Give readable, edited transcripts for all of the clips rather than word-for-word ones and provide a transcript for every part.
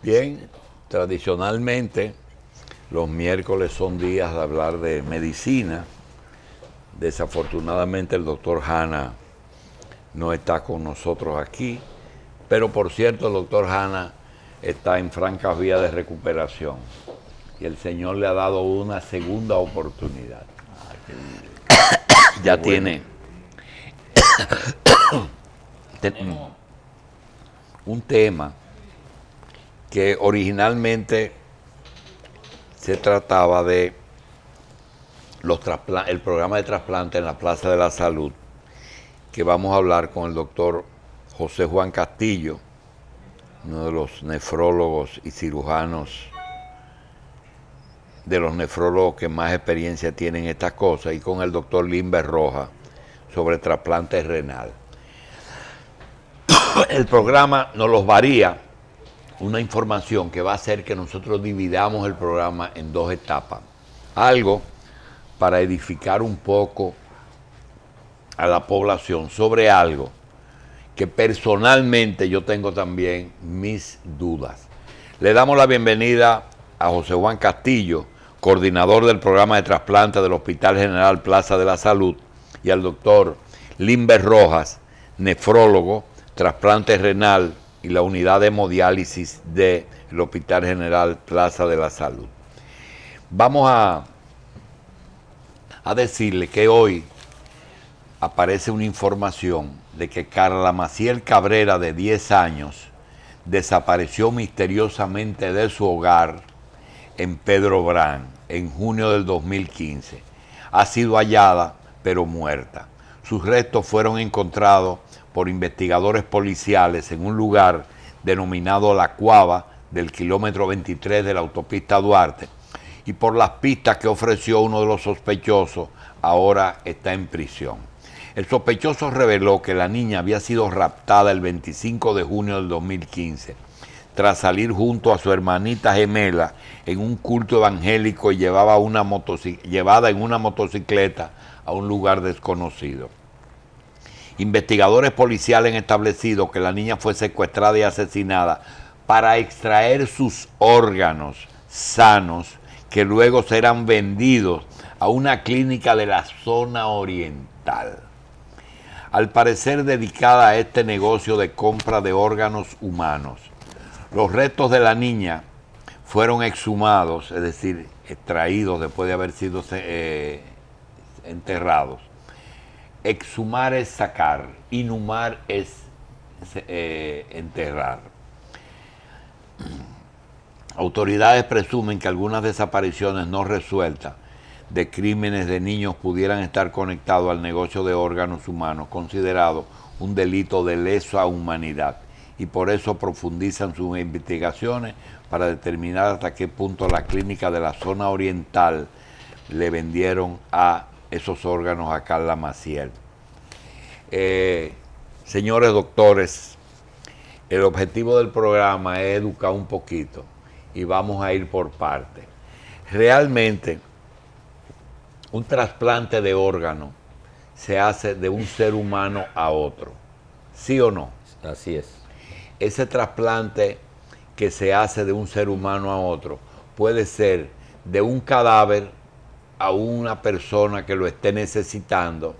Bien, tradicionalmente los miércoles son días de hablar de medicina. Desafortunadamente el doctor Hanna no está con nosotros aquí, pero por cierto el doctor Hanna está en francas vías de recuperación y el Señor le ha dado una segunda oportunidad. Ya tiene tenemos un tema que originalmente se trataba de el programa de trasplante en la Plaza de la Salud, que vamos a hablar con el doctor José Juan Castillo, uno de los nefrólogos y cirujanos, de los nefrólogos que más experiencia tienen en estas cosas, y con el doctor Limber Rojas sobre trasplante renal. El programa nos los varía una información que va a hacer que nosotros dividamos el programa en dos etapas. Algo para edificar un poco a la población sobre algo que personalmente yo tengo también mis dudas. Le damos la bienvenida a José Juan Castillo, coordinador del programa de trasplante del Hospital General Plaza de la Salud, y al doctor Limber Rojas, nefrólogo, trasplante renal y la unidad de hemodiálisis del Hospital General Plaza de la Salud. Vamos a decirle que hoy aparece una información de que Carla Maciel Cabrera, de 10 años, desapareció misteriosamente de su hogar en Pedro Brán en junio del 2015. Ha sido hallada, pero muerta. Sus restos fueron encontrados por investigadores policiales en un lugar denominado La Cuava del kilómetro 23 de la autopista Duarte, y por las pistas que ofreció uno de los sospechosos, ahora está en prisión. El sospechoso reveló que la niña había sido raptada el 25 de junio del 2015, tras salir junto a su hermanita gemela en un culto evangélico y llevada en una motocicleta a un lugar desconocido. Investigadores policiales han establecido que la niña fue secuestrada y asesinada para extraer sus órganos sanos, que luego serán vendidos a una clínica de la zona oriental, al parecer dedicada a este negocio de compra de órganos humanos. Los restos de la niña fueron exhumados, es decir, extraídos después de haber sido enterrados. Exhumar es sacar, inhumar es enterrar. Autoridades presumen que algunas desapariciones no resueltas de crímenes de niños pudieran estar conectados al negocio de órganos humanos, considerado un delito de lesa humanidad, y por eso profundizan sus investigaciones para determinar hasta qué punto la clínica de la zona oriental le vendieron a esos órganos a Carla Maciel. Señores doctores, el objetivo del programa es educar un poquito y vamos a ir por partes. Realmente, un trasplante de órgano se hace de un ser humano a otro, ¿sí o no? Así es. Ese trasplante que se hace de un ser humano a otro puede ser de un cadáver a una persona que lo esté necesitando,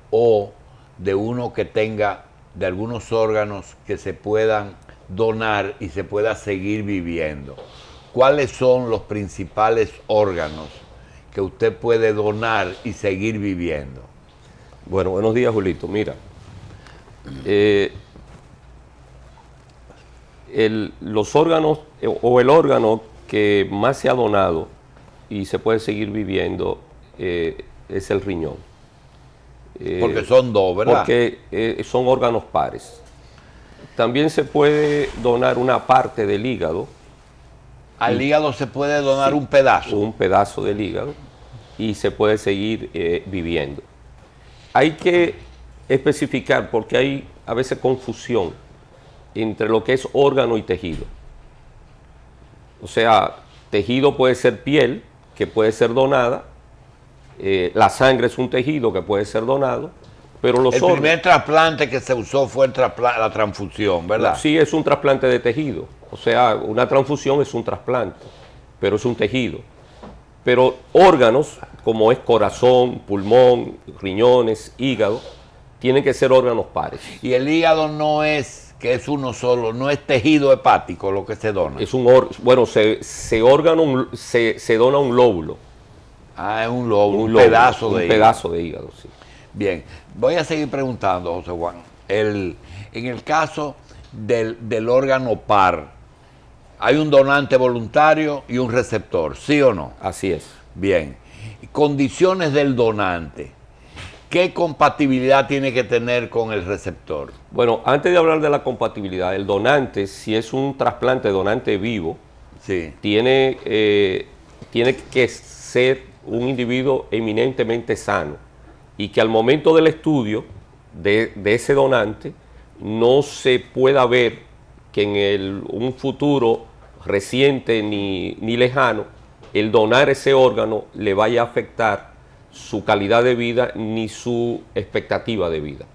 o de uno que tenga de algunos órganos que se puedan donar y se pueda seguir viviendo. ¿Cuáles son los principales órganos que usted puede donar y seguir viviendo? Bueno, buenos días, Julito. Mira, los órganos o el órgano que más se ha donado y se puede seguir viviendo es el riñón. Porque son dos, ¿verdad? Porque son órganos pares. También se puede donar una parte del hígado. Al hígado se puede donar, sí, un pedazo. Un pedazo del hígado, y se puede seguir viviendo. Hay que especificar, porque hay a veces confusión entre lo que es órgano y tejido. O sea, tejido puede ser piel, que puede ser donada. La sangre es un tejido que puede ser donado, Pero los El primer trasplante que se usó fue la transfusión, ¿verdad? Sí, es un trasplante de tejido. O sea, una transfusión es un trasplante, pero es un tejido. Pero órganos, como es corazón, pulmón, riñones, hígado, tienen que ser órganos pares. Y el hígado no es, que es uno solo, no es tejido hepático lo que se dona. Es bueno, se dona un lóbulo. Ah, es un lóbulo, un pedazo de hígado. Un pedazo de hígado, sí. Bien, voy a seguir preguntando, José Juan. En el caso del órgano par, hay un donante voluntario y un receptor, ¿sí o no? Así es. Bien. Condiciones del donante. ¿Qué compatibilidad tiene que tener con el receptor? Bueno, antes de hablar de la compatibilidad, el donante, si es un trasplante donante vivo, Sí. tiene que ser un individuo eminentemente sano y que al momento del estudio de ese donante no se pueda ver que en un futuro reciente ni lejano el donar ese órgano le vaya a afectar su calidad de vida ni su expectativa de vida.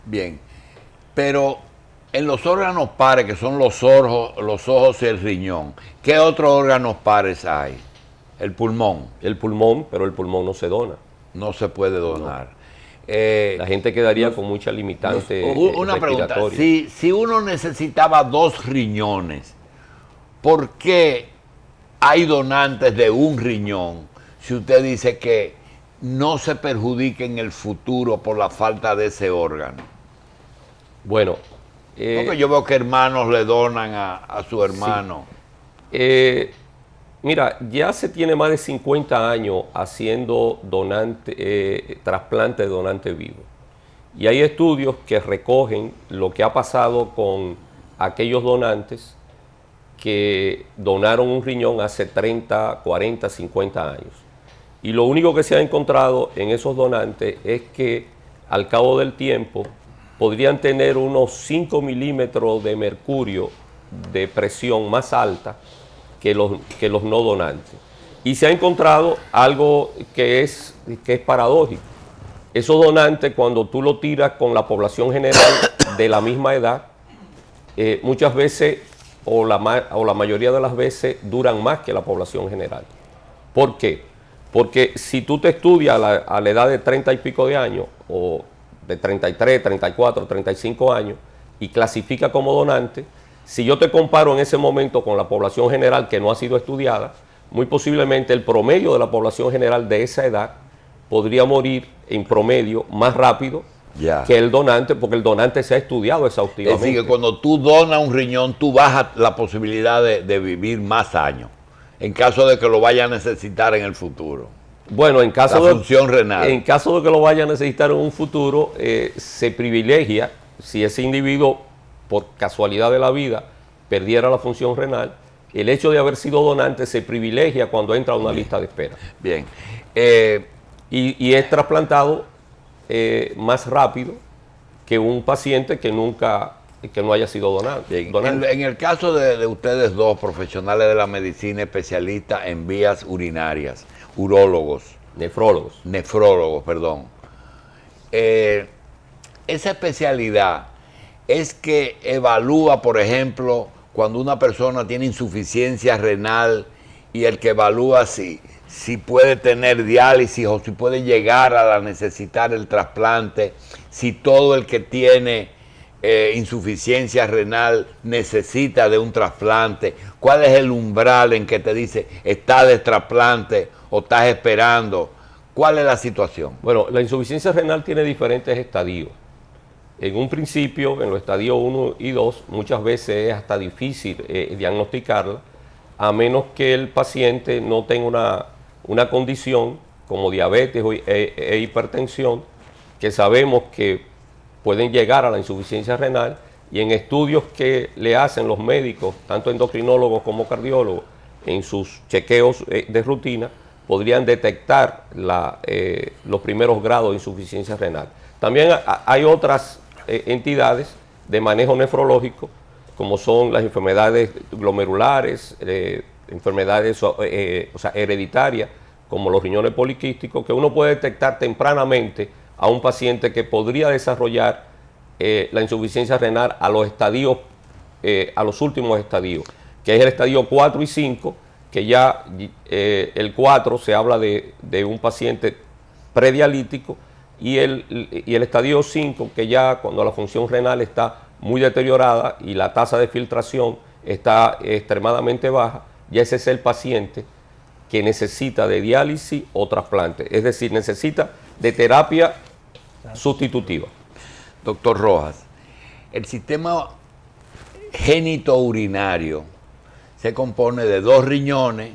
Bien, pero en los órganos pares, que son los ojos y el riñón, ¿qué otros órganos pares hay? El pulmón. El pulmón, pero el pulmón no se dona. No se puede donar. La gente quedaría con mucha limitante Una pregunta, respiratoria. si uno necesitaba 2 riñones, ¿por qué hay donantes de un riñón si usted dice que no se perjudique en el futuro por la falta de ese órgano? Bueno, Porque yo veo que hermanos le donan a su hermano. Mira, ya se tiene más de 50 años haciendo trasplante de donante vivo. Y hay estudios que recogen lo que ha pasado con aquellos donantes que donaron un riñón hace 30, 40, 50 años. Y lo único que se ha encontrado en esos donantes es que al cabo del tiempo podrían tener unos 5 milímetros de mercurio de presión más alta que los no donantes. Y se ha encontrado algo que es paradójico. Esos donantes, cuando tú lo tiras con la población general de la misma edad, muchas veces o la mayoría de las veces duran más que la población general. ¿Por qué? Porque si tú te estudias a la edad de 30 y pico de años, o de 33, 34, 35 años, y clasifica como donante, si yo te comparo en ese momento con la población general que no ha sido estudiada, muy posiblemente el promedio de la población general de esa edad podría morir en promedio más rápido que el donante, porque el donante se ha estudiado exhaustivamente. Es decir, que cuando tú donas un riñón, tú bajas la posibilidad de vivir más años, en caso de que lo vaya a necesitar en el futuro. Bueno, en caso la función renal. En caso de que lo vaya a necesitar en un futuro, se privilegia, si ese individuo, por casualidad de la vida, perdiera la función renal, el hecho de haber sido donante se privilegia cuando entra a una lista de espera. Bien. Y es trasplantado más rápido que un paciente que no haya sido donado. En el caso de ustedes dos, profesionales de la medicina, especialistas en vías urinarias, urólogos. Nefrólogos, perdón. Esa especialidad es que evalúa, por ejemplo, cuando una persona tiene insuficiencia renal y el que evalúa si puede tener diálisis o si puede llegar a necesitar el trasplante, si todo el que tiene insuficiencia renal necesita de un trasplante, cuál es el umbral en que te dice está de trasplante o estás esperando, cuál es la situación. Bueno, la insuficiencia renal tiene diferentes estadios. En un principio, en los estadios 1 y 2, muchas veces es hasta difícil diagnosticarla, a menos que el paciente no tenga una condición como diabetes e hipertensión, que sabemos que pueden llegar a la insuficiencia renal, y en estudios que le hacen los médicos, tanto endocrinólogos como cardiólogos, en sus chequeos de rutina, podrían detectar los primeros grados de insuficiencia renal. También hay otras entidades de manejo nefrológico, como son las enfermedades glomerulares, enfermedades hereditarias, como los riñones poliquísticos, que uno puede detectar tempranamente a un paciente que podría desarrollar la insuficiencia renal a los estadios, a los últimos estadios, que es el estadio 4 y 5, que ya el 4 se habla de un paciente predialítico, y el estadio 5, que ya cuando la función renal está muy deteriorada y la tasa de filtración está extremadamente baja, ya ese es el paciente que necesita de diálisis o trasplante, es decir, necesita de terapia sustitutiva. Doctor Rojas, el sistema genitourinario se compone de 2 riñones,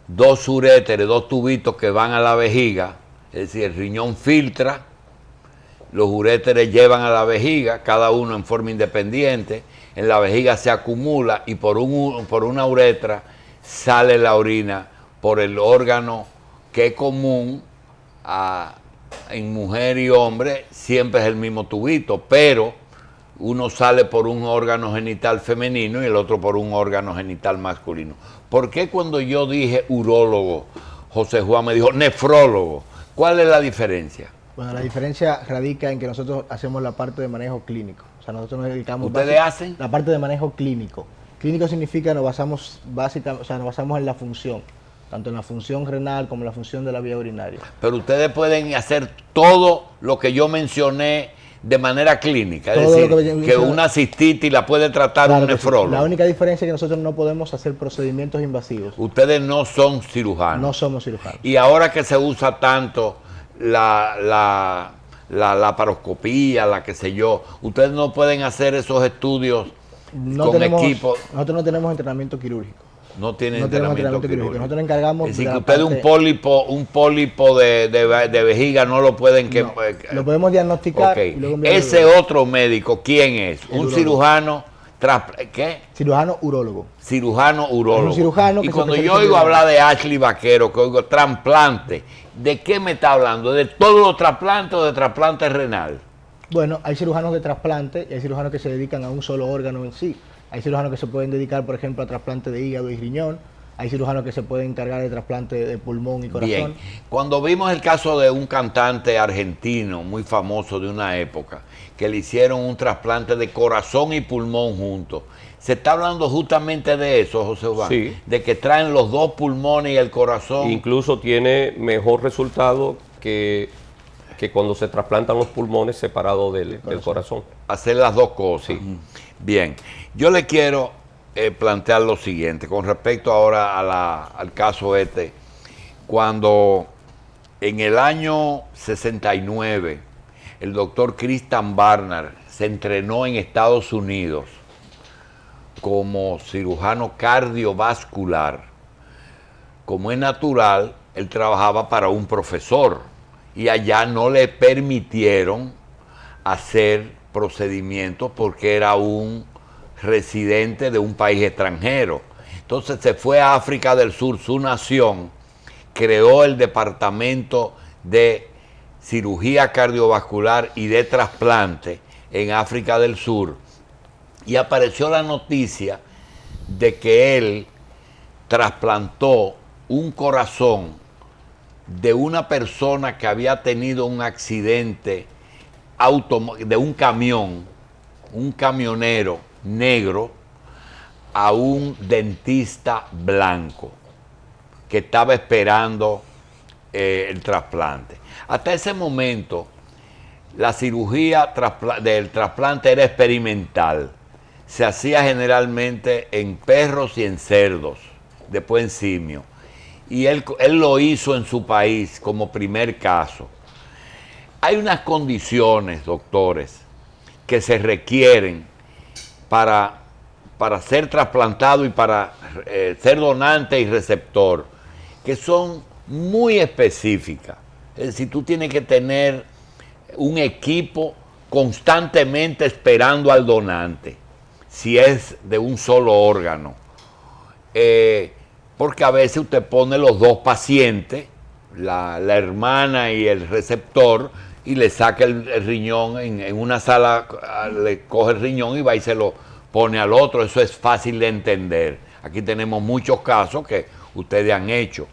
2 uréteres, 2 tubitos que van a la vejiga, es decir, el riñón filtra, los uréteres llevan a la vejiga, cada uno en forma independiente, en la vejiga se acumula y por una uretra sale la orina por el órgano que es común en mujer y hombre, siempre es el mismo tubito, pero uno sale por un órgano genital femenino y el otro por un órgano genital masculino. ¿Por qué cuando yo dije urólogo, José Juan me dijo nefrólogo? ¿Cuál es la diferencia? Bueno, la diferencia radica en que nosotros hacemos la parte de manejo clínico. O sea, nosotros nos dedicamos... ¿Ustedes hacen? La parte de manejo clínico. Clínico significa nos basamos en la función, tanto en la función renal como en la función de la vía urinaria. Pero ustedes pueden hacer todo lo que yo mencioné de manera clínica, es Todo decir, que una cistitis la puede tratar un nefrólogo. La única diferencia es que nosotros no podemos hacer procedimientos invasivos. Ustedes no son cirujanos. No somos cirujanos. Y ahora que se usa tanto la laparoscopía, la que sé yo, ustedes no pueden hacer esos estudios con equipo. Nosotros no tenemos entrenamiento quirúrgico. No tienen entrenamiento quirúrgico. Nosotros nos encargamos. Es decir, que ustedes un pólipo de vejiga no lo pueden... No, lo podemos diagnosticar. Okay. Y luego ese otro médico, ¿quién es? Un urólogo. Cirujano... ¿Qué? Cirujano urólogo. Cirujano urólogo. Es un cirujano y que cuando se yo oigo hablar de Ashley Vaquero, que oigo trasplante, ¿de qué me está hablando? ¿De todos los trasplantes o de trasplante renal? Bueno, hay cirujanos de trasplante y hay cirujanos que se dedican a un solo órgano en sí. Hay cirujanos que se pueden dedicar, por ejemplo, a trasplante de hígado y riñón. Hay cirujanos que se pueden encargar de trasplante de pulmón y corazón. Bien. Cuando vimos el caso de un cantante argentino muy famoso de una época, que le hicieron un trasplante de corazón y pulmón juntos, se está hablando justamente de eso, José Juan, Sí. de que traen los 2 pulmones y el corazón. Incluso tiene mejor resultado que cuando se trasplantan los pulmones separados del corazón. Hacer las 2 cosas. Sí. Bien, yo le quiero plantear lo siguiente, con respecto ahora al caso este, cuando en el año 69 el doctor Christian Barnard se entrenó en Estados Unidos como cirujano cardiovascular, como es natural, él trabajaba para un profesor y allá no le permitieron hacer procedimientos porque era un residente de un país extranjero. Entonces se fue a África del Sur, su nación, creó el departamento de cirugía cardiovascular y de trasplante en África del Sur, y apareció la noticia de que él trasplantó un corazón de una persona que había tenido un accidente de un camión, un camionero negro, a un dentista blanco que estaba esperando el trasplante. Hasta ese momento, la cirugía del trasplante era experimental. Se hacía generalmente en perros y en cerdos, después en simios. Y él lo hizo en su país como primer caso. Hay unas condiciones, doctores, que se requieren para ser trasplantado y para ser donante y receptor, que son muy específicas. Es decir, tú tienes que tener un equipo constantemente esperando al donante, si es de un solo órgano. Porque a veces usted pone los 2 pacientes, la hermana y el receptor, y le saca el riñón en una sala, le coge el riñón y va y se lo pone al otro. Eso es fácil de entender. Aquí tenemos muchos casos que ustedes han hecho.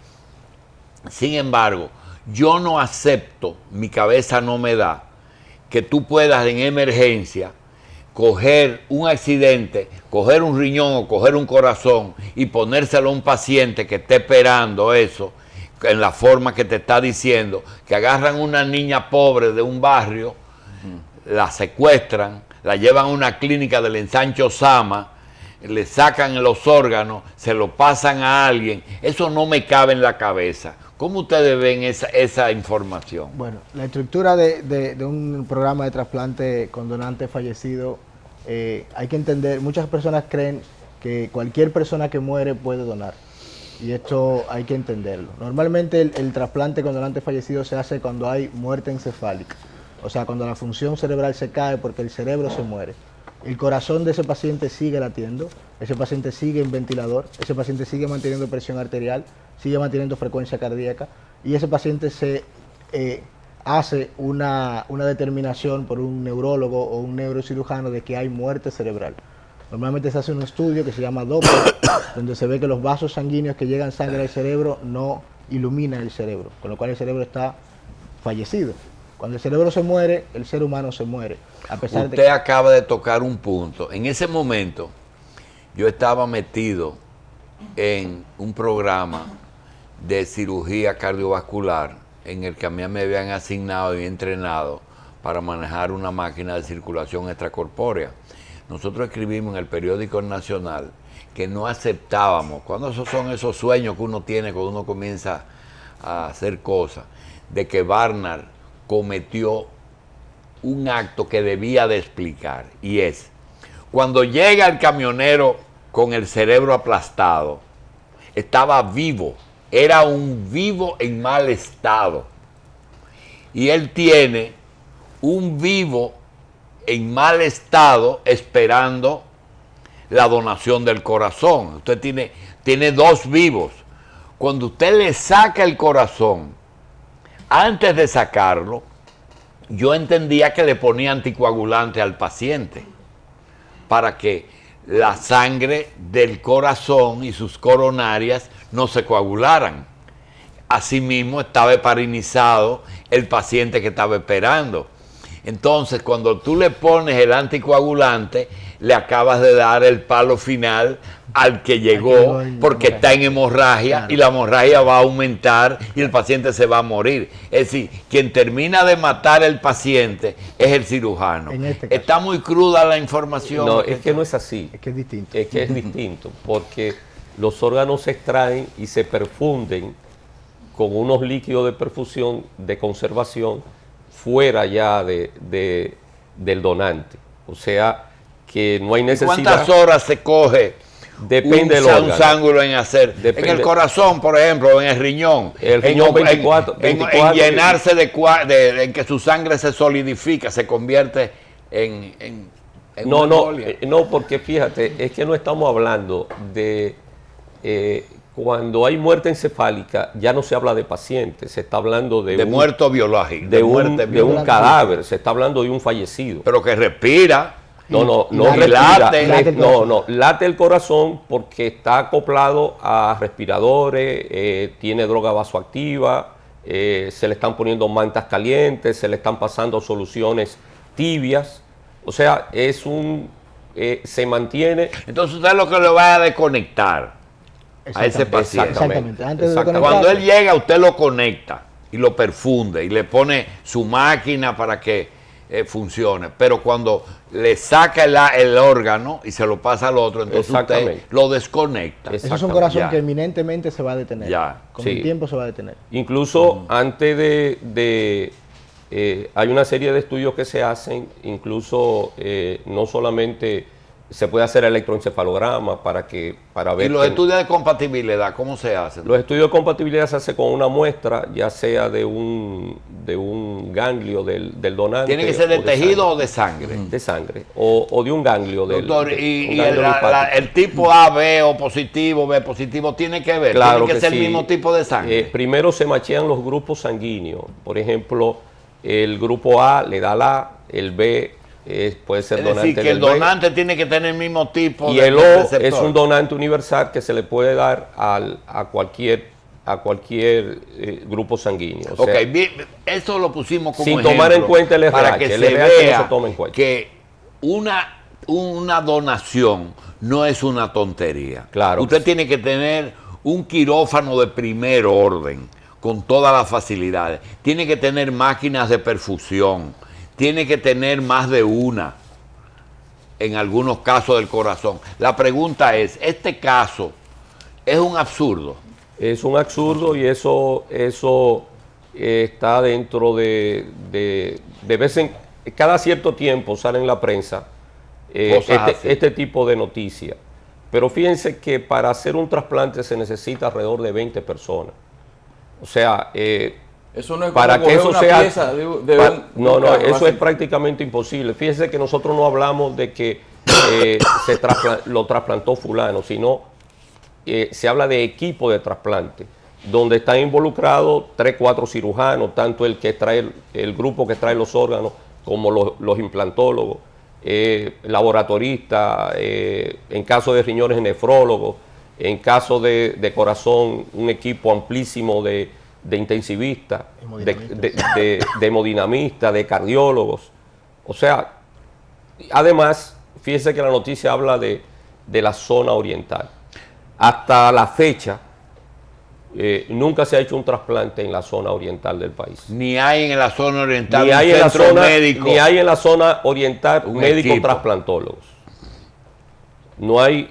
Sin embargo, yo no acepto, mi cabeza no me da, que tú puedas en emergencia coger un accidente, coger un riñón o coger un corazón y ponérselo a un paciente que esté esperando eso, en la forma que te está diciendo, que agarran una niña pobre de un barrio, la secuestran, la llevan a una clínica del ensancho Sama, le sacan los órganos, se lo pasan a alguien. Eso no me cabe en la cabeza. ¿Cómo ustedes ven esa información? Bueno, la estructura de un programa de trasplante con donante fallecido, hay que entender, muchas personas creen que cualquier persona que muere puede donar. Y esto hay que entenderlo. Normalmente el trasplante con donante fallecido se hace cuando hay muerte encefálica. O sea, cuando la función cerebral se cae porque el cerebro se muere. El corazón de ese paciente sigue latiendo, ese paciente sigue en ventilador, ese paciente sigue manteniendo presión arterial, sigue manteniendo frecuencia cardíaca y ese paciente se hace una determinación por un neurólogo o un neurocirujano de que hay muerte cerebral. Normalmente se hace un estudio que se llama Doppler, donde se ve que los vasos sanguíneos que llegan sangre al cerebro no iluminan el cerebro, con lo cual el cerebro está fallecido. Cuando el cerebro se muere, el ser humano se muere. A pesar Usted de que acaba de tocar un punto. En ese momento, yo estaba metido en un programa de cirugía cardiovascular en el que a mí me habían asignado y entrenado para manejar una máquina de circulación extracorpórea. Nosotros escribimos en el periódico Nacional que no aceptábamos, cuando esos son esos sueños que uno tiene cuando uno comienza a hacer cosas, de que Barnard cometió un acto que debía de explicar, y es, cuando llega el camionero con el cerebro aplastado, estaba vivo, era un vivo en mal estado, y él tiene un vivo en mal estado esperando la donación del corazón. Usted tiene dos vivos. Cuando usted le saca el corazón, antes de sacarlo, yo entendía que le ponía anticoagulante al paciente para que la sangre del corazón y sus coronarias no se coagularan. Asimismo, estaba heparinizado el paciente que estaba esperando. Entonces, cuando tú le pones el anticoagulante, le acabas de dar el palo final al que llegó porque está en hemorragia, claro, y la hemorragia va a aumentar y el paciente se va a morir. Es decir, quien termina de matar al paciente es el cirujano. Está muy cruda la información. No, es que no es así. Es que es distinto. Es que es distinto, porque los órganos se extraen y se perfunden con unos líquidos de perfusión, de conservación, fuera ya del donante. O sea, que no hay necesidad. ¿Cuántas horas se coge Depende un sángulo en hacer? En el corazón, por ejemplo, en el riñón. El riñón 24, en llenarse en que su sangre se solidifica, se convierte en no, porque fíjate, es que no estamos hablando de... cuando hay muerte encefálica, ya no se habla de pacientes, se está hablando de muerto biológico. De un cadáver, se está hablando de un fallecido. Pero que respira. No late el corazón porque está acoplado a respiradores, tiene droga vasoactiva, se le están poniendo mantas calientes, se le están pasando soluciones tibias, o sea, se mantiene. Entonces usted lo que le va a desconectar a ese paciente. Exactamente. Cuando él llega, usted lo conecta y lo perfunde y le pone su máquina para que funcione, pero cuando le saca el órgano y se lo pasa al otro, entonces usted lo desconecta. Eso es un corazón que eminentemente se va a detener. Con el tiempo se va a detener. Incluso antes hay una serie de estudios que se hacen, incluso no solamente se puede hacer electroencefalograma para ver... ¿Y los estudios de compatibilidad cómo se hacen? Los estudios de compatibilidad se hacen con una muestra, ya sea de un ganglio del donante. ¿Tiene que ser de tejido o de sangre? De sangre, o de un ganglio. Doctor, ¿y el tipo A, B o positivo, B positivo, tiene que ver? Claro, ¿Tiene que ser el mismo tipo de sangre? Primero se machean los grupos sanguíneos. Por ejemplo, el grupo A le da la, el B puede ser donante. Es decir, que el donante tiene que tener el mismo tipo y el O es un donante universal que se le puede dar a cualquier a cualquier grupo sanguíneo. O Ok, sea, bien, eso lo pusimos como sin ejemplo tomar en cuenta el RH, para que el se RH vea no se toma en cuenta. que una donación no es una tontería. Claro. Usted tiene que tener un quirófano de primer orden con todas las facilidades. Tiene que tener máquinas de perfusión. Tiene que tener más de una en algunos casos del corazón. La pregunta es, ¿este caso es un absurdo? Es un absurdo y eso está dentro de vez en cada cierto tiempo sale en la prensa Cosas así. este tipo de noticias. Pero fíjense que para hacer un trasplante se necesita alrededor de 20 personas. O sea, Eso no es para como que coger eso una sea pieza de no, un carro, eso así. es prácticamente imposible. Fíjense que nosotros no hablamos de que lo trasplantó fulano, sino se habla de equipo de trasplante, donde están involucrados 3, 4 cirujanos, tanto el que trae el grupo que trae los órganos como los implantólogos, laboratoristas, en caso de riñones, nefrólogos, en caso de corazón, un equipo amplísimo de intensivistas, de hemodinamistas, de cardiólogos. O sea, además, fíjese que la noticia habla de la zona oriental. Hasta la fecha, nunca se ha hecho un trasplante en la zona oriental del país. Ni hay en la zona oriental Ni un hay, en la centro zona, médico. ni hay en la zona oriental Un médicos equipo. trasplantólogos. No hay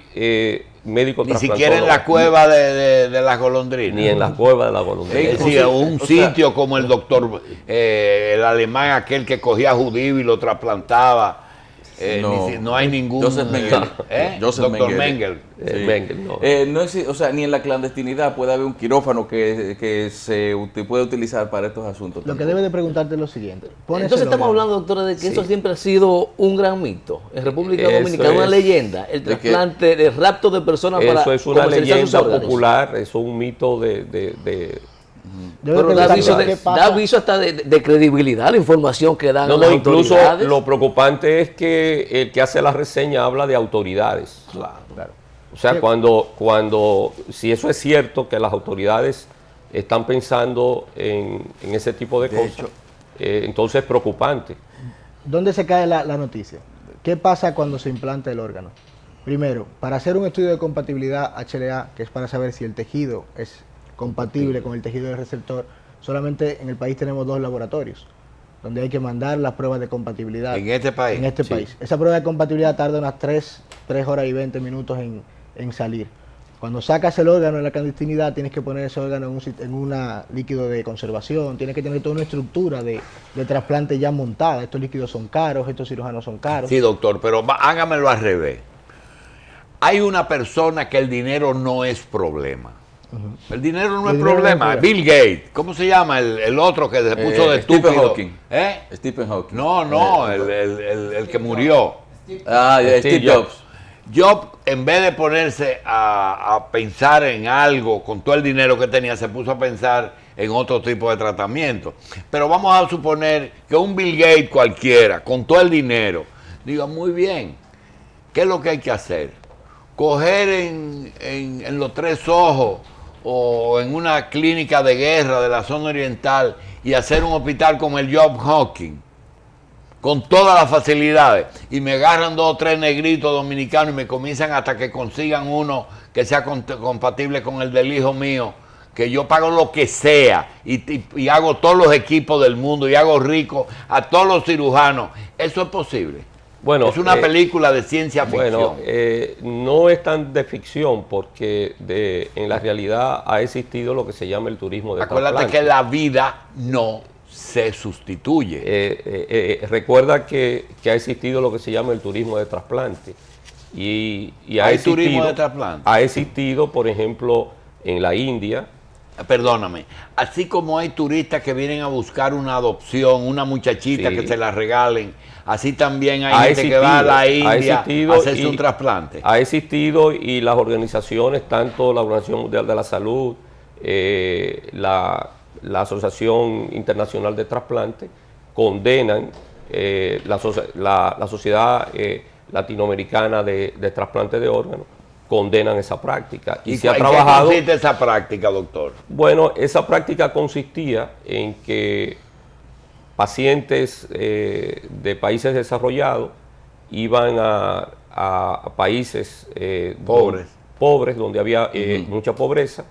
médicos Ni trasplantólogos. siquiera en la cueva de las golondrinas. Ni en la cueva de la golondrina. Es decir, un sitio como el doctor, el alemán aquel que cogía judío y lo trasplantaba. No hay ningún... Joseph Mengele. Joseph Doctor Mengele. Mengele. Mengele, no. No existe, o sea, ni en la clandestinidad puede haber un quirófano que se puede utilizar para estos asuntos. Lo que debe de preguntarte es lo siguiente. Pones Entonces el estamos órgano. hablando, doctora, de que eso siempre ha sido un gran mito. En República Eso Dominicana, una es- leyenda. El de que- trasplante, el rapto de personas para Eso es una comercializar sus leyenda órganos. popular, eso es un mito de Debe Pero da preguntarte aviso, qué da pasa. aviso hasta de credibilidad la información que dan No, las incluso autoridades. lo preocupante es que el que hace la reseña habla de autoridades. Claro. O sea, Sí. si eso es cierto, que las autoridades están pensando en ese tipo de cosas, hecho. entonces es preocupante. ¿Dónde se cae la noticia? ¿Qué pasa cuando se implanta el órgano? Primero, para hacer un estudio de compatibilidad HLA, que es para saber si el tejido es compatible con el tejido del receptor, solamente en el país tenemos 2 laboratorios, donde hay que mandar las pruebas de compatibilidad. En este país. En este Sí. país. Esa prueba de compatibilidad tarda unas 3 horas y 20 minutos en salir. Cuando sacas el órgano en la clandestinidad, tienes que poner ese órgano en un líquido de conservación, tienes que tener toda una estructura de trasplante ya montada. Estos líquidos son caros, estos cirujanos son caros. Sí, doctor, pero hágamelo al revés. Hay una persona que el dinero no es problema. El dinero no El es dinero no es problema. problema. Bill Gates, ¿cómo se llama? El otro que se puso de Stephen estúpido. Hawking. ¿Eh? Stephen Hawking. No, el que murió. Steve Jobs. Job, en vez de ponerse a pensar en algo con todo el dinero que tenía, se puso a pensar en otro tipo de tratamiento. Pero vamos a suponer que un Bill Gates cualquiera, con todo el dinero, diga, muy bien, ¿qué es lo que hay que hacer? Coger en los Tres Ojos o en una clínica de guerra de la zona oriental y hacer un hospital como el John Hopkins, con todas las facilidades, y me agarran 2 o 3 negritos dominicanos y me comienzan hasta que consigan uno que sea compatible con el del hijo mío, que yo pago lo que sea y hago todos los equipos del mundo y hago rico a todos los cirujanos. Eso es posible. Bueno, Es una película de ciencia ficción. Bueno, no es tan de ficción porque en la realidad ha existido lo que se llama el turismo de Acuérdate trasplante. que la vida no se sustituye. Recuerda que ha existido lo que se llama el turismo de trasplante. Y ¿Hay turismo de trasplante? Ha existido, por ejemplo, en la India. Perdóname, así como hay turistas que vienen a buscar una adopción, una muchachita Sí. que se la regalen, así también hay Ha gente que va a la existido, ha India existido a hacerse y- un trasplante. Ha existido y las organizaciones, tanto la Organización Mundial de la Salud, la Asociación Internacional de Trasplante, condenan la Sociedad Latinoamericana de Trasplante de Órganos, condenan esa práctica. Y se ha ¿En trabajado. qué consiste esa práctica, doctor? Bueno, esa práctica consistía en que pacientes de países desarrollados iban a países pobres, donde había mucha pobreza,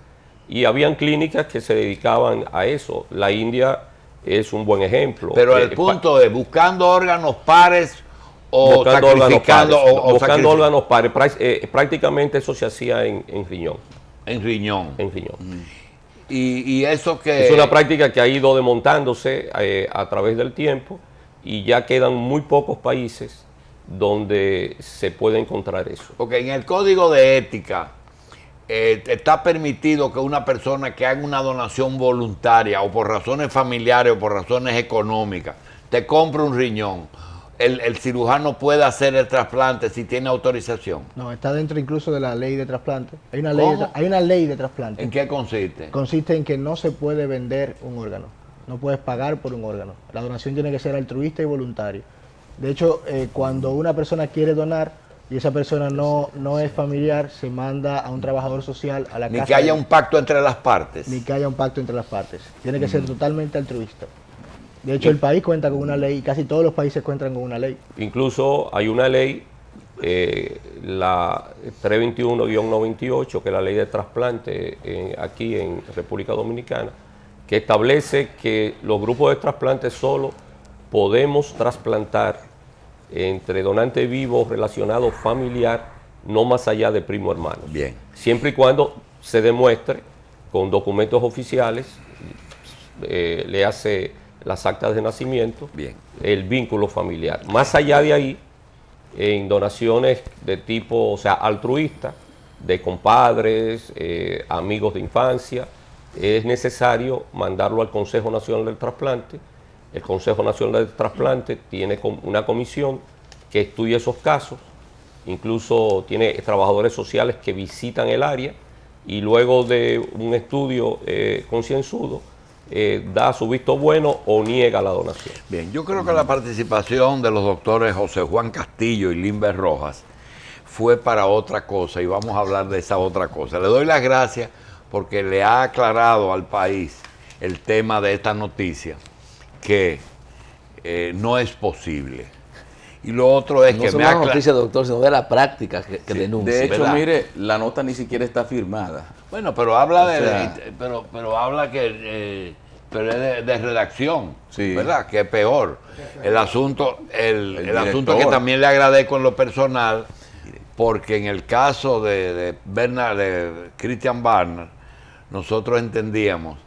y habían clínicas que se dedicaban a eso. La India es un buen ejemplo. Pero el punto es, buscando órganos pares o buscando sacrificando buscando órganos pares. Prácticamente eso se hacía en riñón. En riñón. En riñón. Y eso que... Es una práctica que ha ido desmontándose a través del tiempo, y ya quedan muy pocos países donde se puede encontrar eso. Porque en el código de ética está permitido que una persona que haga una donación voluntaria o por razones familiares o por razones económicas te compre un riñón. El cirujano puede hacer el trasplante si tiene autorización. No, está dentro incluso de la ley de trasplante. Hay una ¿Cómo? hay una ley de trasplante. ¿En qué consiste? Consiste en que no se puede vender un órgano. No puedes pagar por un órgano. La donación tiene que ser altruista y voluntaria. De hecho, cuando una persona quiere donar y esa persona no es familiar, se manda a un trabajador social a la casa. Ni que haya un pacto entre las partes. Ni que haya un pacto entre las partes. Tiene que ser totalmente altruista. De hecho, el país cuenta con una ley, y casi todos los países cuentan con una ley. Incluso hay una ley, la 321-98, que es la ley de trasplante aquí en República Dominicana, que establece que los grupos de trasplantes solo podemos trasplantar entre donantes vivos relacionados familiar, no más allá de primo hermano. Bien. Siempre y cuando se demuestre con documentos oficiales, le hace las actas de nacimiento, Bien. el vínculo familiar. Más allá de ahí, en donaciones de tipo, o sea, altruista, de compadres, amigos de infancia, es necesario mandarlo al Consejo Nacional del Trasplante. El Consejo Nacional del Trasplante tiene una comisión que estudia esos casos, incluso tiene trabajadores sociales que visitan el área, y luego de un estudio concienzudo, da su visto bueno o niega la donación. Bien, yo creo que la participación de los doctores José Juan Castillo y Limber Rojas fue para otra cosa, y vamos a hablar de esa otra cosa. Le doy las gracias porque le ha aclarado al país el tema de esta noticia, que no es posible. Y lo otro es No que es me una ha noticia, doctor, sino de la práctica que denuncia. De hecho, ¿verdad? mire, la nota ni siquiera está firmada. Bueno, pero habla O sea, pero habla que pero es de redacción, Sí. ¿verdad? Que es peor. El asunto el asunto es que director. también le agradezco en lo personal, porque en el caso de Christian Barnard, nosotros entendíamos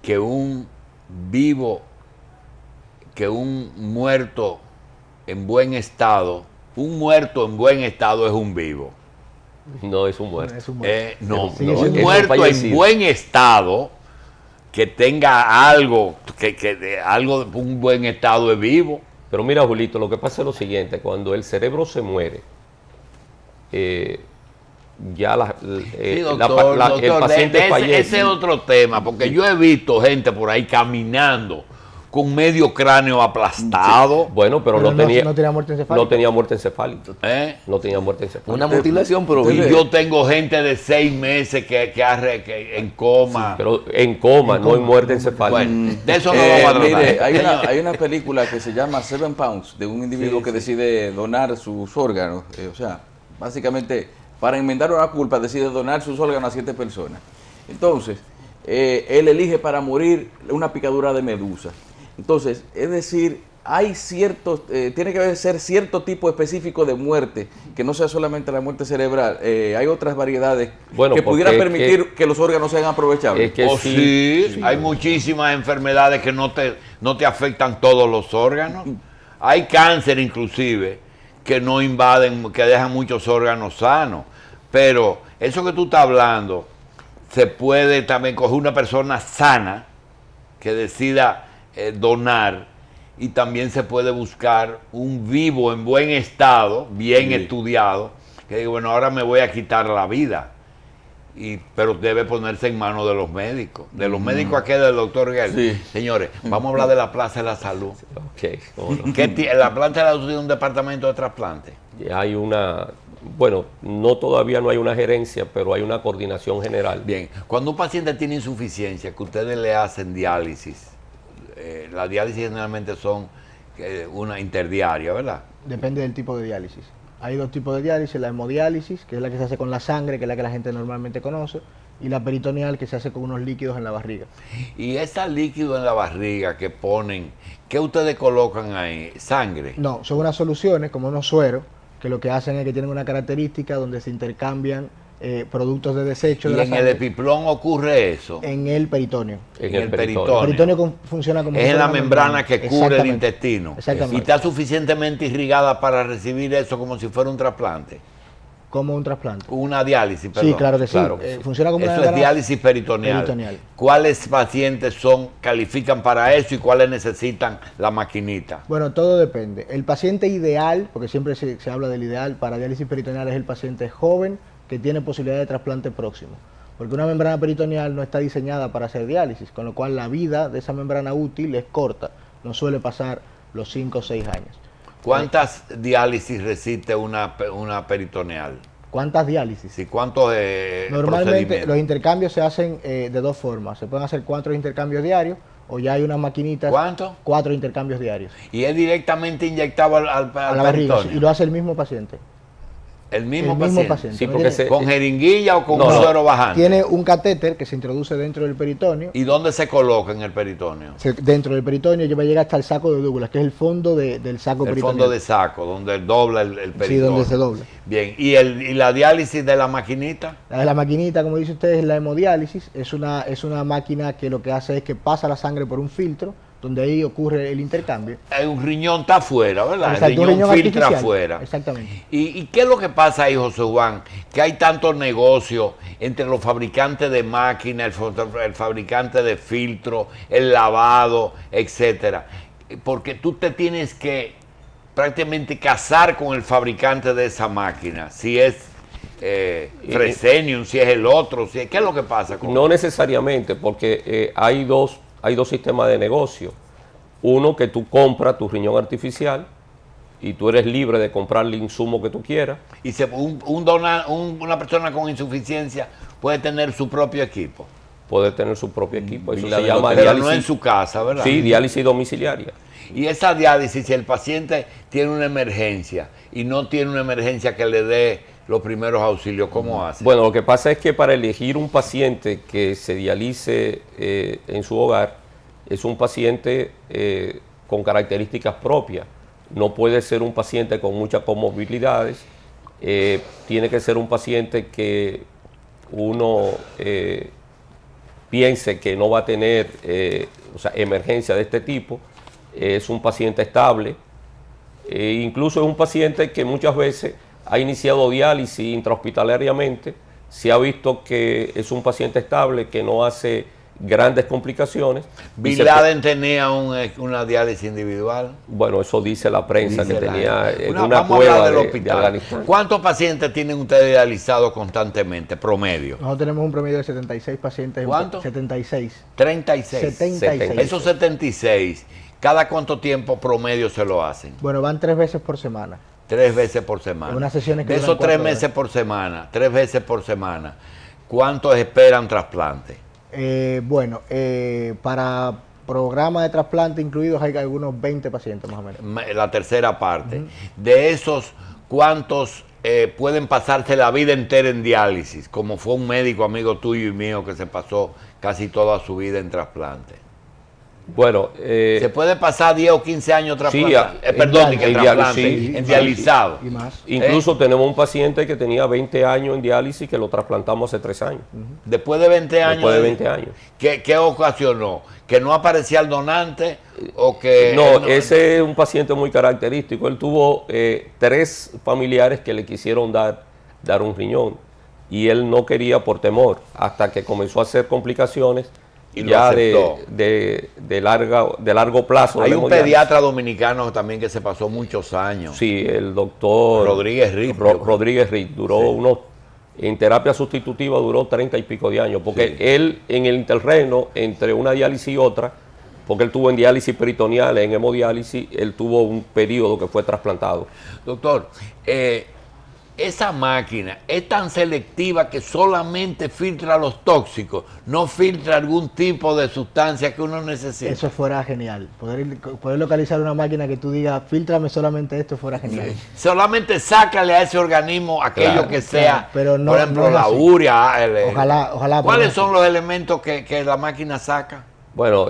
que un muerto en buen estado, un muerto en buen estado es un vivo. No es un muerto. Es un muerto. No, Sigue no, siendo un un muerto en fallecido. buen estado que tenga algo, algo de un buen estado es vivo. Pero mira, Julito, lo que pasa es lo siguiente: cuando el cerebro se muere, ya Sí, doctor, el paciente fallece. ese es otro tema, porque yo he visto gente por ahí caminando con medio cráneo aplastado. Bueno, pero Pero no tenía muerte encefálica. no tenía muerte encefálica. ¿eh? No tenía muerte encefálica. Una mutilación, pero Y vive. yo tengo gente de 6 meses que en coma. Pero en coma, no en muerte encefálica. Bueno, de eso no vamos a tratar. Mire, hay una película que se llama 7 Pounds, de un individuo que decide donar sus órganos. O sea, básicamente, para enmendar una culpa, decide donar sus órganos a 7 personas. Entonces, él elige para morir una picadura de medusa. Entonces, es decir, hay tiene que ser cierto tipo específico de muerte, que no sea solamente la muerte cerebral. Hay otras variedades Bueno, que porque pudieran es permitir que los órganos sean aprovechables. Es que Sí, hay muchísimas enfermedades que no te afectan todos los órganos. Hay cáncer inclusive que no invaden, que dejan muchos órganos sanos. Pero eso que tú estás hablando, se puede también coger una persona sana que decida donar, y también se puede buscar un vivo en buen estado, bien estudiado, que diga, bueno, ahora me voy a quitar la vida. Pero debe ponerse en manos de los médicos. De los médicos aquí del doctor Guerra. Sí. Señores, vamos a hablar de la Plaza de la Salud. Ok, cómo no. ¿La Plaza de la Salud tiene un departamento de trasplante? Hay una Bueno, todavía no hay una gerencia, pero hay una coordinación general. Bien, cuando un paciente tiene insuficiencia, que ustedes le hacen diálisis, las diálisis generalmente son una interdiaria, ¿verdad? Depende del tipo de diálisis. Hay dos tipos de diálisis, la hemodiálisis, que es la que se hace con la sangre, que es la que la gente normalmente conoce, y la peritoneal, que se hace con unos líquidos en la barriga. Y ese líquido en la barriga que ponen, ¿qué ustedes colocan ahí? ¿Sangre? No, son unas soluciones, como unos sueros, que lo que hacen es que tienen una característica donde se intercambian productos de desecho ¿Y de la en sangre el epiplón ocurre eso? en el peritoneo. En el el peritoneo. El peritoneo funciona como Es si en fuera la una membrana que cubre el Exactamente. intestino. Exactamente. Y está suficientemente irrigada para recibir eso como si fuera un trasplante. Como un trasplante. Una diálisis, perdón. Sí, claro que sí. Claro que sí. Funciona como una Eso es membrana diálisis peritoneal. peritoneal. ¿Cuáles pacientes califican para eso y cuáles necesitan la maquinita? Bueno, todo depende. El paciente ideal, porque siempre se habla del ideal para diálisis peritoneal, es el paciente joven que tiene posibilidad de trasplante próximo. Porque una membrana peritoneal no está diseñada para hacer diálisis, con lo cual la vida de esa membrana útil es corta, no suele pasar los 5 o 6 años. ¿Cuántas diálisis resiste una peritoneal? ¿Cuántas diálisis? Sí, ¿cuántos Normalmente procedimientos? los intercambios se hacen de dos formas. Se pueden hacer 4 intercambios diarios o ya hay unas maquinitas. ¿Cuánto? 4 intercambios diarios. Y es directamente inyectado al A la barriga, peritoneo. y lo hace el mismo paciente. El mismo el mismo paciente. paciente. Sí, no porque tiene- se- ¿Con jeringuilla o con No, un no. suero bajante? Tiene un catéter que se introduce dentro del peritoneo. ¿Y dónde se coloca en el peritoneo? Dentro del peritoneo va a llegar hasta el saco de Douglas, que es el fondo del saco El peritoneal. fondo de saco, donde dobla el Sí, peritoneo. donde se dobla. Bien, ¿y la diálisis de la maquinita? La de la maquinita, como dice usted, es la hemodiálisis. Es una máquina que lo que hace es que pasa la sangre por un filtro, donde ahí ocurre el intercambio. Un riñón está afuera, ¿verdad? Exacto, un el riñón filtra artificial. afuera. Exactamente. ¿Y qué es lo que pasa ahí, José Juan? Que hay tantos negocios entre los fabricantes de máquinas, el fabricante de filtro, el lavado, etcétera. Porque tú te tienes que prácticamente casar con el fabricante de esa máquina. Si es Fresenium, si es el otro, ¿qué es lo que pasa con No necesariamente, porque hay dos sistemas de negocio. Uno, que tú compras tu riñón artificial y tú eres libre de comprar el insumo que tú quieras. Y una persona con insuficiencia puede tener su propio equipo. Puede tener su propio equipo. Eso la se de llama Pero diálisis. no en su casa, ¿verdad? Sí, diálisis domiciliaria. Y esa diálisis, si el paciente tiene una emergencia y no tiene una emergencia que le dé los primeros auxilios, ¿cómo hace? Bueno, lo que pasa es que para elegir un paciente que se dialice en su hogar, es un paciente con características propias. No puede ser un paciente con muchas comorbilidades. Tiene que ser un paciente que uno piense que no va a tener emergencia de este tipo. Es un paciente estable. Incluso es un paciente que muchas veces ha iniciado diálisis intrahospitalariamente. Se ha visto que es un paciente estable, que no hace grandes complicaciones. Bin Laden tenía una diálisis individual. Bueno, eso dice la prensa, Dice que la- tenía en una vamos a cueva hablar del de hospital. Afganistán. ¿Cuántos pacientes tienen ustedes dializados constantemente, promedio? Nosotros tenemos un promedio de 76 pacientes. ¿Cuánto? 76. 36. 76. Esos 76, ¿cada cuánto tiempo promedio se lo hacen? Bueno, van 3 veces por semana. 3 veces por semana. Unas sesiones que de duran esos 3 4 meses horas. por semana, 3 veces por semana, ¿cuántos esperan trasplante? Para programa de trasplante incluidos hay algunos 20 pacientes más o menos. La tercera parte. De esos, ¿cuántos pueden pasarse la vida entera en diálisis? Como fue un médico amigo tuyo y mío que se pasó casi toda su vida en trasplante. Bueno, ¿Se puede pasar 10 o 15 años sí, trasplante? Perdón, en que diálisis, trasplante, sí, en sí, dializado. Y más. incluso tenemos un paciente que tenía 20 años en diálisis que lo trasplantamos hace 3 años. Después de 20 años. Después de 20 años. ¿Qué ocasionó? ¿Que no aparecía el donante o que...? No, ese es un paciente muy característico. Él tuvo 3 familiares que le quisieron dar un riñón y él no quería por temor, hasta que comenzó a hacer complicaciones Y lo ya aceptó. de largo plazo. Hay de un hemodiálisis. pediatra dominicano también que se pasó muchos años. Sí, el doctor Rodríguez Riz. Rodríguez Riz duró en terapia sustitutiva duró 30 y pico de años, porque Sí. él en el interregno entre una diálisis y otra, porque él tuvo en diálisis peritoneal, en hemodiálisis, él tuvo un periodo que fue trasplantado. Doctor, esa máquina es tan selectiva que solamente filtra los tóxicos, no filtra algún tipo de sustancia que uno necesita. Eso fuera genial. Poder localizar una máquina que tú digas, fíltrame solamente esto, fuera genial. Solamente sácale a ese organismo aquello Claro, que sea, pero no- por ejemplo, no es la así. urea. Ojalá. ¿Cuáles pero son los elementos que la máquina saca? Bueno,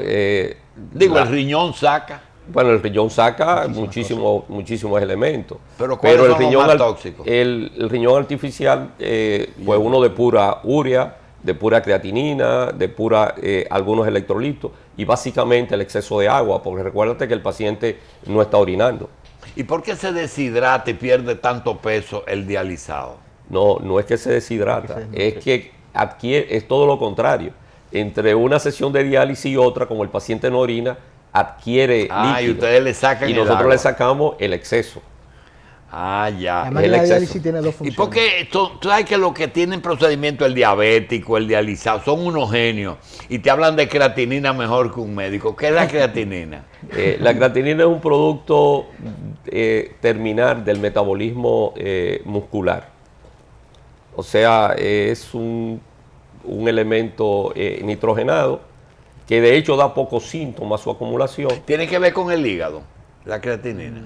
Digo, el riñón saca. Bueno, el riñón saca muchísimos elementos. Pero ¿cuáles son los más al- tóxicos? el riñón artificial, pues uno de pura urea, de pura creatinina, de pura algunos electrolitos y básicamente el exceso de agua, porque recuérdate que el paciente no está orinando. ¿Y por qué se deshidrata y pierde tanto peso el dializado? No es que se deshidrata, es que adquiere, es todo lo contrario. Entre una sesión de diálisis y otra, como el paciente no orina, adquiere líquido. Y ustedes le sacan y el nosotros agua. le sacamos el exceso. Ah, ya. La máquina de exceso. diálisis tiene dos ¿Y funciones. por qué? Tú sabes que los que tienen procedimiento, el diabético, el dializado, son unos genios y te hablan de creatinina mejor que un médico. ¿Qué es la creatinina? La creatinina es un producto terminal del metabolismo muscular. O sea, es un elemento nitrogenado que de hecho da pocos síntomas su acumulación. ¿Tiene que ver con el hígado, la creatinina?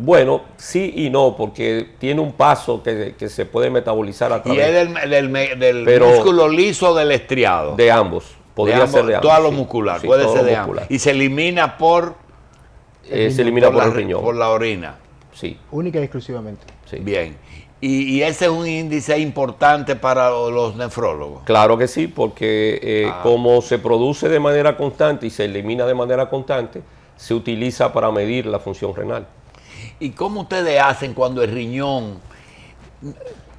Bueno, sí y no, porque tiene un paso que se puede metabolizar a Y través es del Pero- músculo liso del estriado. de ambos. Podría ser de ambos. Todo lo sí. muscular, Sí, puede todo ser lo de muscular. ambos. Y se elimina por, Se elimina por el la, riñón. por la orina. Sí, Única y exclusivamente. sí. Bien. Y ese es un índice importante para los nefrólogos. Claro que sí, porque como se produce de manera constante y se elimina de manera constante, se utiliza para medir la función renal. ¿Y cómo ustedes hacen cuando el riñón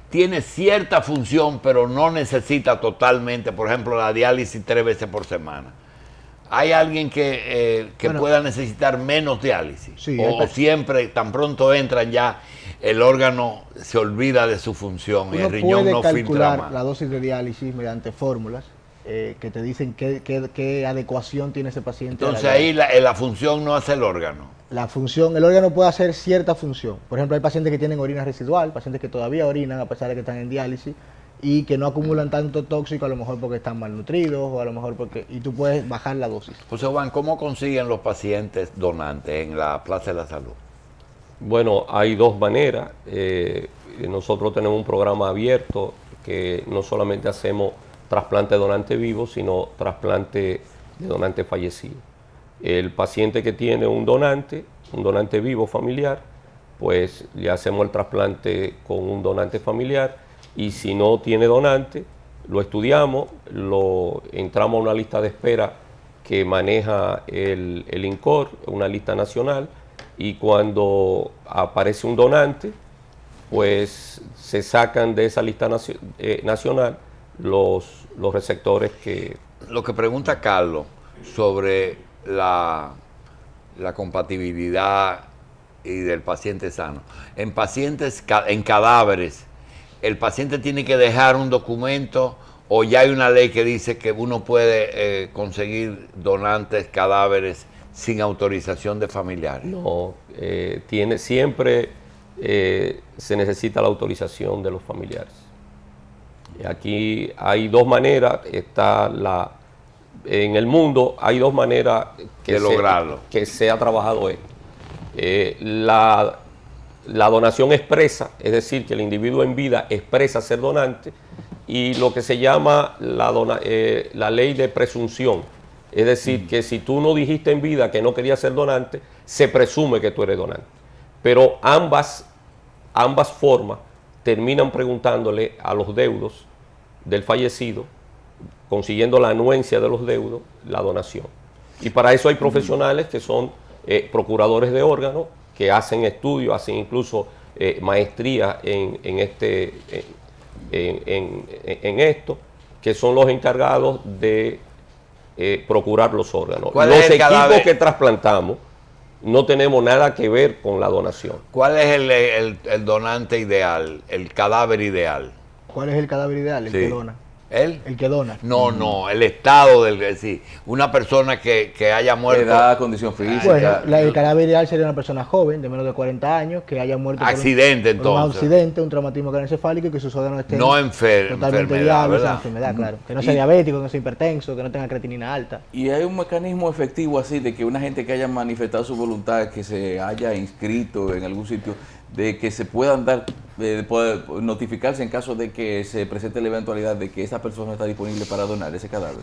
tiene cierta función, pero no necesita totalmente, por ejemplo, la diálisis 3 veces por semana? ¿Hay alguien que Bueno, pueda necesitar menos diálisis? sí, O siempre, tan pronto entran ya, el órgano se olvida de su función y Uno el riñón puede no filtra calcular más. la dosis de diálisis mediante fórmulas que te dicen qué adecuación tiene ese paciente. a la Entonces ahí la función no hace el órgano. La función, el órgano puede hacer cierta función. Por ejemplo, hay pacientes que tienen orina residual, pacientes que todavía orinan a pesar de que están en diálisis y que no acumulan tanto tóxico, a lo mejor porque están malnutridos o a lo mejor porque... Y tú puedes bajar la dosis. José Juan, ¿cómo consiguen los pacientes donantes en la Plaza de la Salud? Bueno, hay dos maneras. Nosotros tenemos un programa abierto que no solamente hacemos trasplante de donante vivo, sino trasplante de donante fallecido. El paciente que tiene un donante vivo familiar, pues le hacemos el trasplante con un donante familiar y si no tiene donante, lo estudiamos, entramos a una lista de espera que maneja el INCOR, una lista nacional, y cuando aparece un donante, pues se sacan de esa lista nacional los receptores que... Lo que pregunta Carlos sobre la compatibilidad y del paciente sano. En pacientes, en cadáveres, ¿el paciente tiene que dejar un documento o ya hay una ley que dice que uno puede conseguir donantes, cadáveres sin autorización de familiares? No, siempre se necesita la autorización de los familiares. Y aquí hay dos maneras, en el mundo hay dos maneras de lograrlo. Que se ha trabajado esto. La donación expresa, es decir, que el individuo en vida expresa ser donante, y lo que se llama la ley de presunción, es decir, que si tú no dijiste en vida que no querías ser donante, se presume que tú eres donante. Pero ambas formas terminan preguntándole a los deudos del fallecido, consiguiendo la anuencia de los deudos, la donación. Y para eso hay profesionales que son procuradores de órganos, que hacen estudios, hacen incluso maestría en esto, que son los encargados de procurar los órganos. Los equipos que trasplantamos no tenemos nada que ver con la donación. ¿Cuál es el donante ideal, el cadáver ideal? ¿Cuál es el cadáver ideal? El Sí. que dona. ¿Él? El que dona. No, el estado del... Es decir, una persona que haya muerto... Edad, condición física. Bueno, el cadáver ideal sería una persona joven, de menos de 40 años, que haya muerto Accidente, por un entonces. accidente, un traumatismo craneoencefálico y que sus órganos estén No totalmente enfermedad, viables, ¿verdad? enfermedad, claro. Que no sea diabético, que no sea hipertenso, que no tenga creatinina alta. Y hay un mecanismo efectivo así de que una gente que haya manifestado su voluntad, que se haya inscrito en algún sitio, de que se puedan dar, poder notificarse en caso de que se presente la eventualidad de que esa persona está disponible para donar ese cadáver.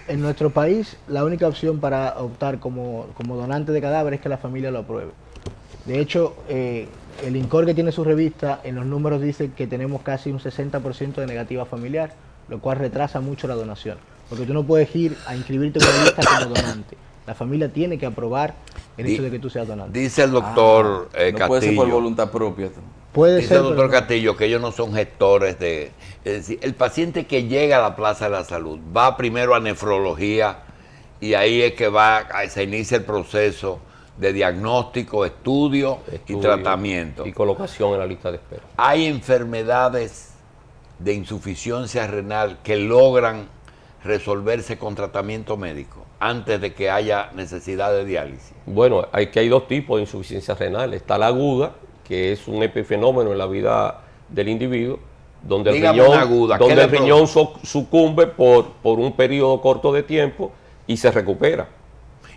En nuestro país, la única opción para optar como donante de cadáver es que la familia lo apruebe. De hecho, el INCOR, que tiene su revista, en los números dice que tenemos casi un 60% de negativa familiar, lo cual retrasa mucho la donación. Porque tú no puedes ir a inscribirte en una lista como donante. La familia tiene que aprobar el hecho de que tú seas donante. Dice el doctor No puede ser por Castillo. voluntad propia. Puede Dice ser, el doctor pero no. Castillo que ellos no son gestores de... Es decir, el paciente que llega a la Plaza de la Salud va primero a nefrología y ahí es que se inicia el proceso de diagnóstico, estudio y Estudio tratamiento. y colocación en la lista de espera. Hay enfermedades de insuficiencia renal que logran resolverse con tratamiento médico antes de que haya necesidad de diálisis. Bueno, hay dos tipos de insuficiencia renal. Está la aguda, que es un epifenómeno en la vida del individuo, donde el Dígame riñón, una aguda, ¿qué donde le el riñón sucumbe por un periodo corto de tiempo y se recupera.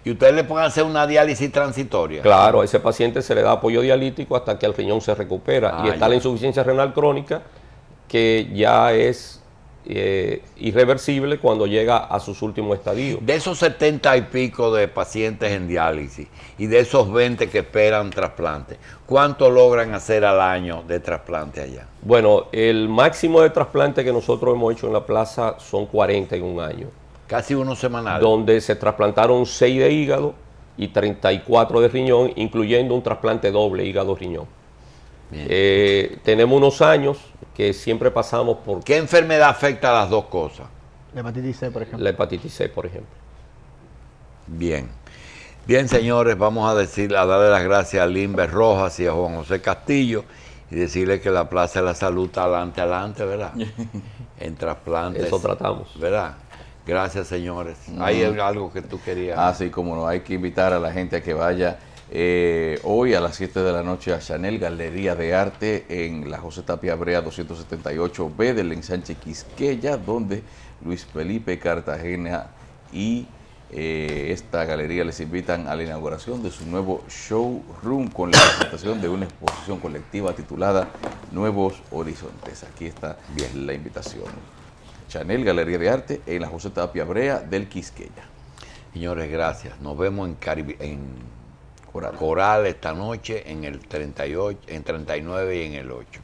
Y ustedes le pueden hacer una diálisis transitoria. Claro, a ese paciente se le da apoyo dialítico hasta que el riñón se recupera. Y está ya. la insuficiencia renal crónica, que ya es irreversible cuando llega a sus últimos estadios. De esos 70 y pico de pacientes en diálisis y de esos 20 que esperan trasplante, ¿cuánto logran hacer al año de trasplante allá? Bueno, el máximo de trasplante que nosotros hemos hecho en la plaza son 40 en un año, Casi uno semanal. donde se trasplantaron 6 de hígado y 34 de riñón, incluyendo un trasplante doble hígado-riñón. Tenemos unos años que siempre pasamos por ¿Qué enfermedad afecta a las dos cosas? La hepatitis C, por ejemplo. la hepatitis C, por ejemplo. Bien. Bien, señores, vamos a darle las gracias a Limber Rojas y a Juan José Castillo y decirle que la Plaza de la Salud está adelante, ¿verdad? En trasplantes. Eso tratamos. ¿Verdad? Gracias, señores. ¿Hay algo que tú querías? Así como no, hay que invitar a la gente a que vaya hoy a las 7 de la noche a Chanel Galería de Arte en la José Tapia Brea 278B del ensanche Quisqueya, donde Luis Felipe Cartagena y esta galería les invitan a la inauguración de su nuevo showroom con la presentación de una exposición colectiva titulada Nuevos Horizontes. Aquí está la invitación. Chanel Galería de Arte en la José Tapia Brea del Quisqueya. Señores, gracias. Nos vemos en Coral esta noche, en el 38, en 39 y en el 8.